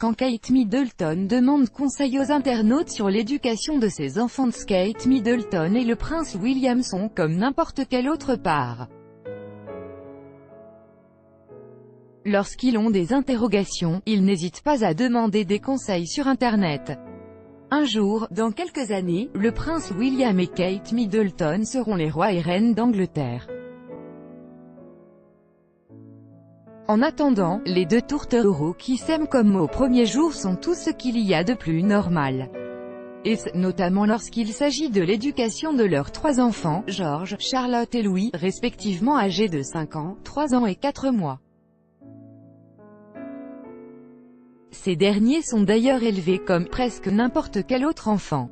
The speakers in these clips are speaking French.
quand Kate Middleton demande conseil aux internautes sur l'éducation de ses enfants. Kate Middleton et le prince William sont comme n'importe quelle autre part. Lorsqu'ils ont des interrogations, ils n'hésitent pas à demander des conseils sur Internet. Un jour, dans quelques années, le prince William et Kate Middleton seront les rois et reines d'Angleterre. En attendant, les deux tourtereaux qui s'aiment comme au premier jour sont tout ce qu'il y a de plus normal. Et notamment lorsqu'il s'agit de l'éducation de leurs trois enfants, George, Charlotte et Louis, respectivement âgés de 5 ans, 3 ans et 4 mois. Ces derniers sont d'ailleurs élevés comme presque n'importe quel autre enfant.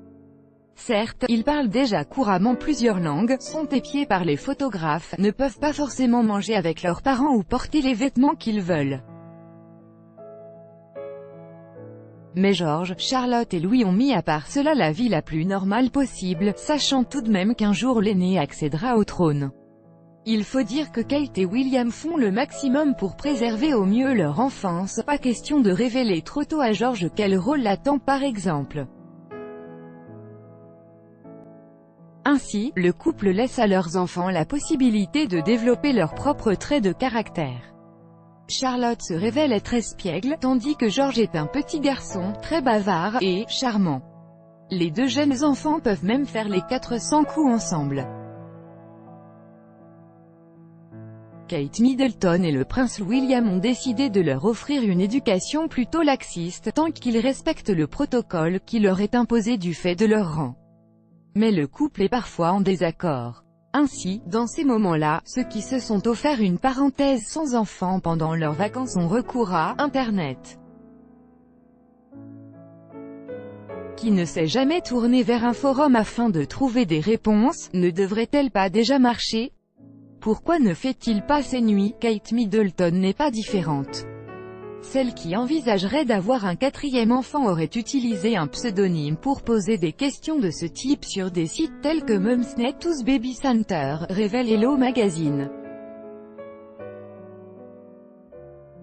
Certes, ils parlent déjà couramment plusieurs langues, sont épiés par les photographes, ne peuvent pas forcément manger avec leurs parents ou porter les vêtements qu'ils veulent. Mais George, Charlotte et Louis ont mis à part cela la vie la plus normale possible, sachant tout de même qu'un jour l'aîné accédera au trône. Il faut dire que Kate et William font le maximum pour préserver au mieux leur enfance, pas question de révéler trop tôt à George quel rôle l'attend par exemple. Ainsi, le couple laisse à leurs enfants la possibilité de développer leurs propres traits de caractère. Charlotte se révèle être espiègle, tandis que George est un petit garçon, très bavard, et charmant. Les deux jeunes enfants peuvent même faire les 400 coups ensemble. Kate Middleton et le prince William ont décidé de leur offrir une éducation plutôt laxiste, tant qu'ils respectent le protocole qui leur est imposé du fait de leur rang. Mais le couple est parfois en désaccord. Ainsi, dans ces moments-là, ceux qui se sont offerts une parenthèse sans enfants pendant leurs vacances ont recours à Internet. Qui ne s'est jamais tourné vers un forum afin de trouver des réponses, ne devrait-elle pas déjà marcher? Pourquoi ne fait-il pas ses nuits? Kate Middleton n'est pas différente. Celle qui envisagerait d'avoir un 4e enfant aurait utilisé un pseudonyme pour poser des questions de ce type sur des sites tels que Mumsnet ou Baby Center, révèle Hello Magazine.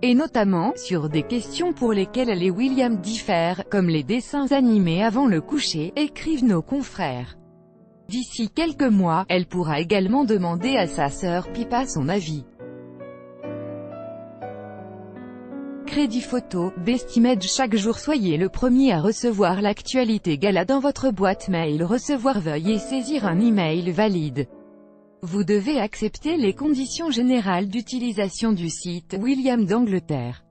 Et notamment, sur des questions pour lesquelles elle et William diffèrent, comme les dessins animés avant le coucher, écrivent nos confrères. D'ici quelques mois, elle pourra également demander à sa sœur Pippa son avis. Crédit photo, Bestimage. Chaque jour soyez le premier à recevoir l'actualité gala dans votre boîte mail. Recevoir, veuillez saisir un email valide. Vous devez accepter les conditions générales d'utilisation du site William d'Angleterre.